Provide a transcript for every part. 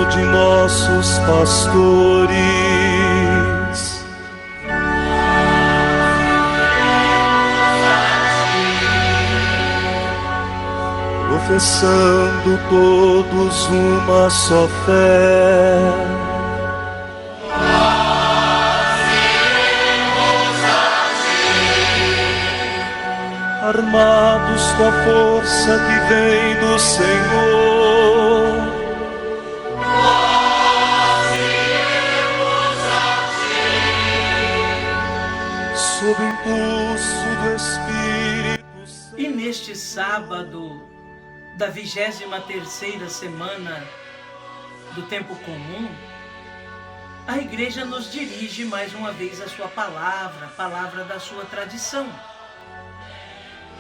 de nossos pastores. Professando todos uma só fé, armados com a força que vem do Senhor, nós iremos a ti, sob o impulso do Espírito Santo. E neste sábado da 23ª semana do tempo comum, a Igreja nos dirige mais uma vez a sua palavra, a palavra da sua tradição.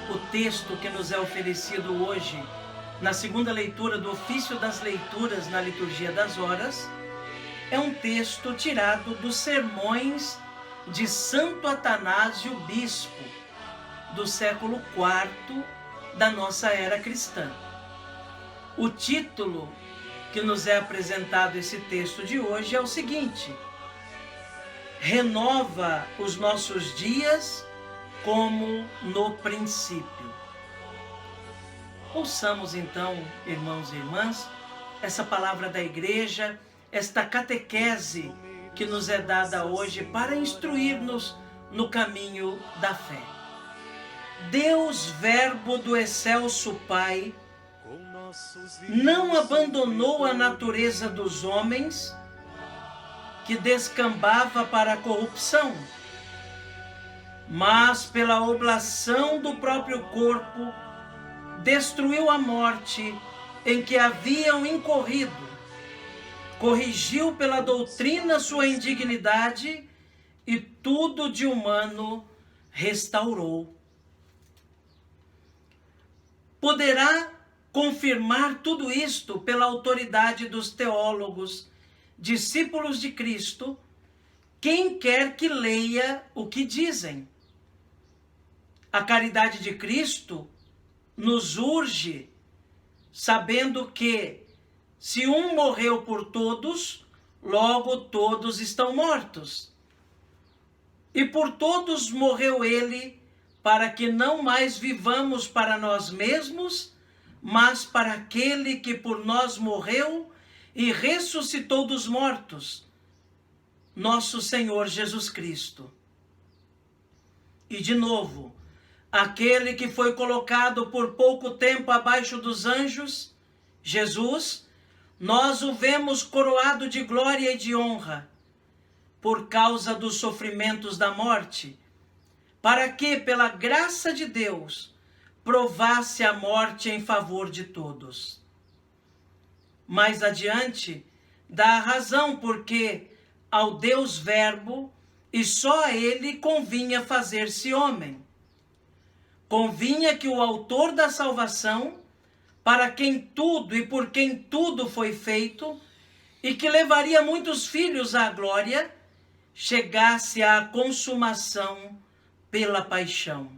O texto que nos é oferecido hoje, na segunda leitura do ofício das leituras na liturgia das horas, é um texto tirado dos sermões de Santo Atanásio Bispo, do século IV da nossa era cristã. O título que nos é apresentado esse texto de hoje é o seguinte: renova os nossos dias como no princípio. Ouçamos então, irmãos e irmãs, essa palavra da igreja, esta catequese que nos é dada hoje para instruir-nos no caminho da fé. Deus, Verbo do excelso Pai, não abandonou a natureza dos homens que descambava para a corrupção, mas pela oblação do próprio corpo destruiu a morte em que haviam incorrido, corrigiu pela doutrina sua indignidade e tudo de humano restaurou. Poderá confirmar tudo isto pela autoridade dos teólogos, discípulos de Cristo, quem quer que leia o que dizem. A caridade de Cristo nos urge, sabendo que, se um morreu por todos, logo todos estão mortos. E por todos morreu ele, para que não mais vivamos para nós mesmos, mas para aquele que por nós morreu e ressuscitou dos mortos, nosso Senhor Jesus Cristo. E de novo, aquele que foi colocado por pouco tempo abaixo dos anjos, Jesus, nós o vemos coroado de glória e de honra, por causa dos sofrimentos da morte, para que, pela graça de Deus, provasse a morte em favor de todos. Mais adiante, dá a razão porque ao Deus Verbo, e só a ele convinha fazer-se homem. Convinha que o autor da salvação, para quem tudo e por quem tudo foi feito, e que levaria muitos filhos à glória, chegasse à consumação pela paixão.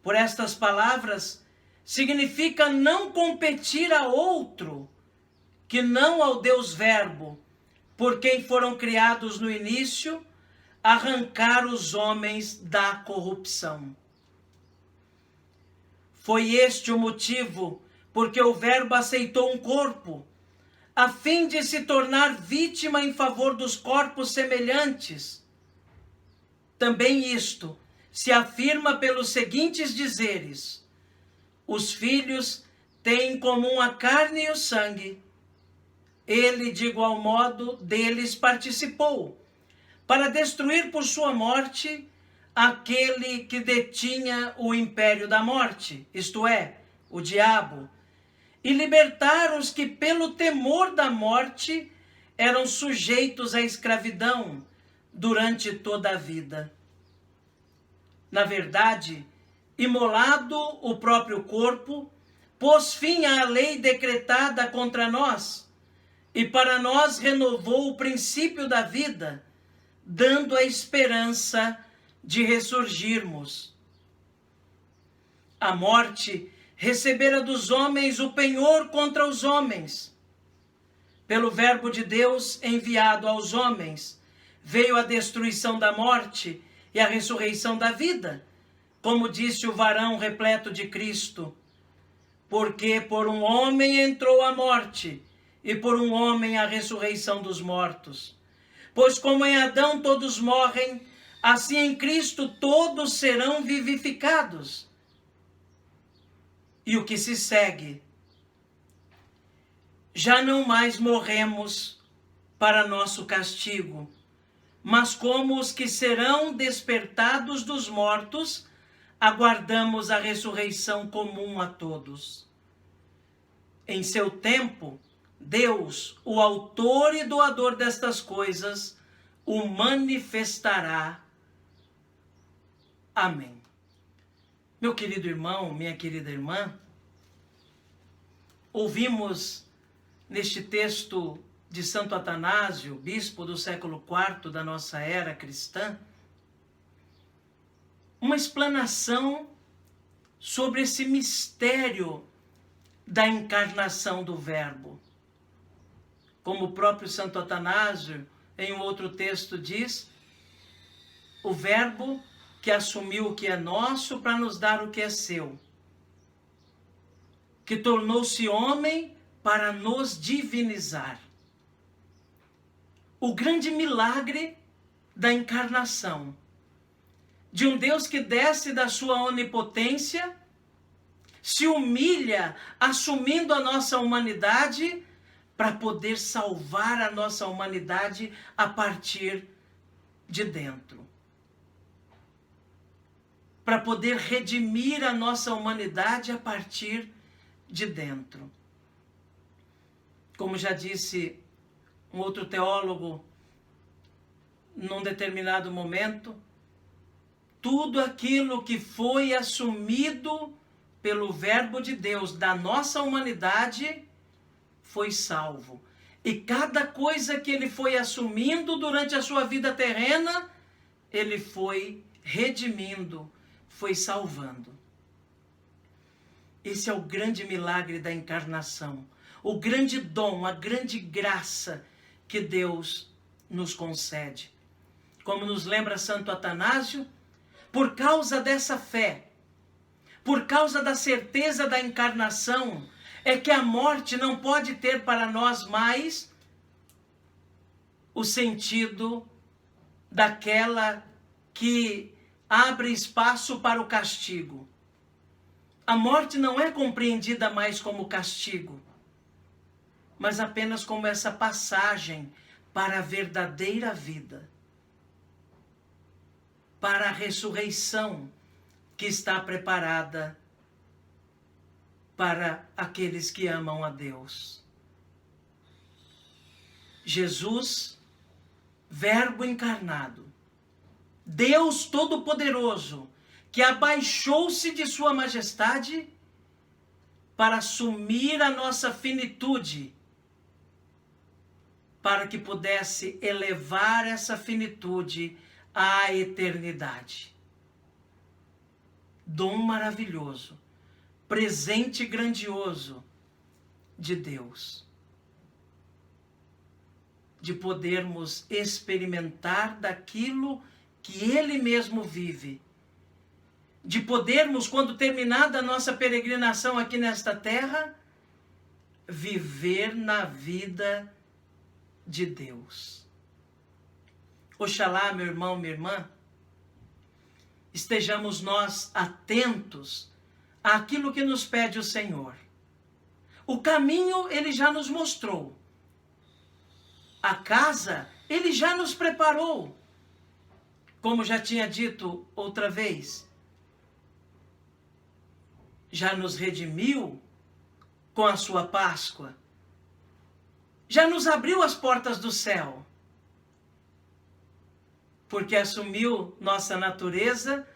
Por estas palavras, significa não competir a outro, que não ao Deus Verbo, por quem foram criados no início, arrancar os homens da corrupção. Foi este o motivo porque o Verbo aceitou um corpo, a fim de se tornar vítima em favor dos corpos semelhantes. Também isto se afirma pelos seguintes dizeres: os filhos têm em comum a carne e o sangue. Ele, de igual modo, deles participou, para destruir por sua morte aquele que detinha o império da morte, isto é, o diabo, e libertar os que, pelo temor da morte, eram sujeitos à escravidão durante toda a vida. Na verdade, imolado o próprio corpo, pôs fim à lei decretada contra nós, e para nós renovou o princípio da vida, dando a esperança de ressurgirmos. A morte recebera dos homens o penhor contra os homens. pelo verbo de Deus enviado aos homens, veio a destruição da morte e a ressurreição da vida, como disse o varão repleto de Cristo. Porque por um homem entrou a morte, e por um homem a ressurreição dos mortos. Pois como em Adão todos morrem, assim em Cristo todos serão vivificados. E o que se segue? Já não mais morremos para nosso castigo, mas como os que serão despertados dos mortos, aguardamos a ressurreição comum a todos. Em seu tempo, Deus, o autor e doador destas coisas, o manifestará. Amém. Meu querido irmão, minha querida irmã, ouvimos neste texto de Santo Atanásio, bispo do século IV da nossa era cristã, uma explanação sobre esse mistério da encarnação do Verbo. Como o próprio Santo Atanásio, em um outro texto, diz, o Verbo que assumiu o que é nosso para nos dar o que é seu, que tornou-se homem para nos divinizar. O grande milagre da encarnação, de um Deus que desce da sua onipotência, se humilha assumindo a nossa humanidade para poder salvar a nossa humanidade a partir de dentro. Para poder redimir a nossa humanidade a partir de dentro. Como já disse um outro teólogo, num determinado momento, tudo aquilo que foi assumido pelo Verbo de Deus da nossa humanidade foi salvo. E cada coisa que ele foi assumindo durante a sua vida terrena, ele foi redimindo, foi salvando. Esse é o grande milagre da encarnação, o grande dom, a grande graça que Deus nos concede. Como nos lembra Santo Atanásio, por causa dessa fé, por causa da certeza da encarnação, é que a morte não pode ter para nós mais o sentido daquela que abre espaço para o castigo. A morte não é compreendida mais como castigo, mas apenas como essa passagem para a verdadeira vida, para a ressurreição que está preparada para aqueles que amam a Deus. Jesus, Verbo encarnado, Deus Todo-Poderoso, que abaixou-se de sua majestade para assumir a nossa finitude, para que pudesse elevar essa finitude à eternidade. Dom maravilhoso, presente grandioso de Deus, de podermos experimentar daquilo que Ele mesmo vive, de podermos, quando terminada a nossa peregrinação aqui nesta terra, viver na vida de Deus. Oxalá, meu irmão, minha irmã, estejamos nós atentos àquilo que nos pede o Senhor. O caminho Ele já nos mostrou. A casa Ele já nos preparou. Como já tinha dito outra vez, já nos redimiu com a sua Páscoa. Já nos abriu as portas do céu. Porque assumiu nossa natureza,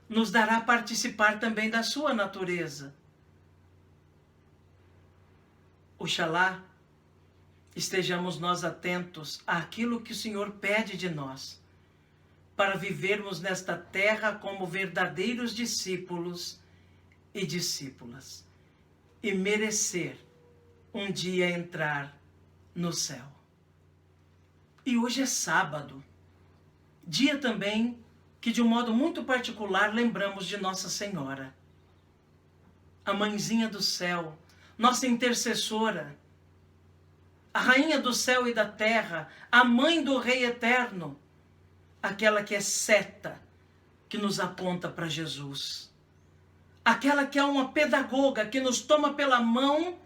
nos dará a participar também da sua natureza. Oxalá estejamos nós atentos àquilo que o Senhor pede de nós, para vivermos nesta terra como verdadeiros discípulos e discípulas, e merecer um dia entrar no céu. E hoje é sábado, dia também que de um modo muito particular lembramos de Nossa Senhora, a mãezinha do céu, nossa intercessora, a rainha do céu e da terra, a mãe do Rei eterno, aquela que é seta, que nos aponta para Jesus, aquela que é uma pedagoga, que nos toma pela mão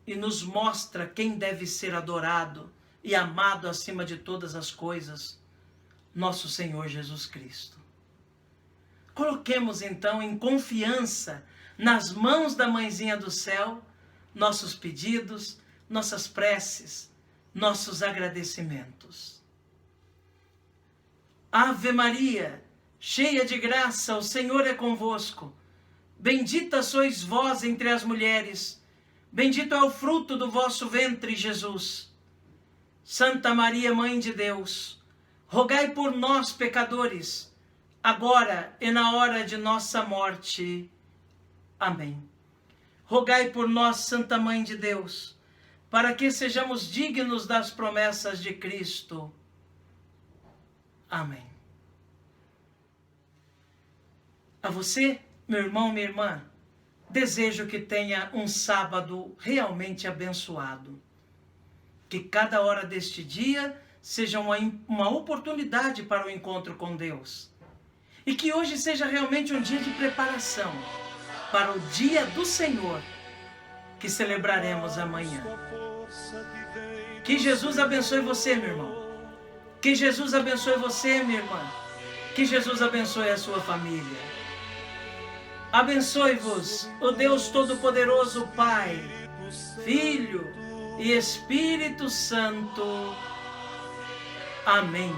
e nos mostra quem deve ser adorado e amado acima de todas as coisas, nosso Senhor Jesus Cristo. Coloquemos então em confiança nas mãos da mãezinha do céu nossos pedidos, nossas preces, nossos agradecimentos. Ave Maria, cheia de graça, o Senhor é convosco. Bendita sois vós entre as mulheres, bendito é o fruto do vosso ventre, Jesus. Santa Maria, Mãe de Deus, rogai por nós, pecadores, agora e na hora de nossa morte. Amém. Rogai por nós, Santa Mãe de Deus, para que sejamos dignos das promessas de Cristo. Amém. A você, meu irmão, minha irmã, desejo que tenha um sábado realmente abençoado. Que cada hora deste dia seja uma oportunidade para o encontro com Deus. E que hoje seja realmente um dia de preparação para o dia do Senhor, que celebraremos amanhã. Que Jesus abençoe você, meu irmão. Que Jesus abençoe você, minha irmã. Que Jesus abençoe a sua família. Abençoe-vos o Deus Todo-Poderoso, Pai, Filho e Espírito Santo. Amém.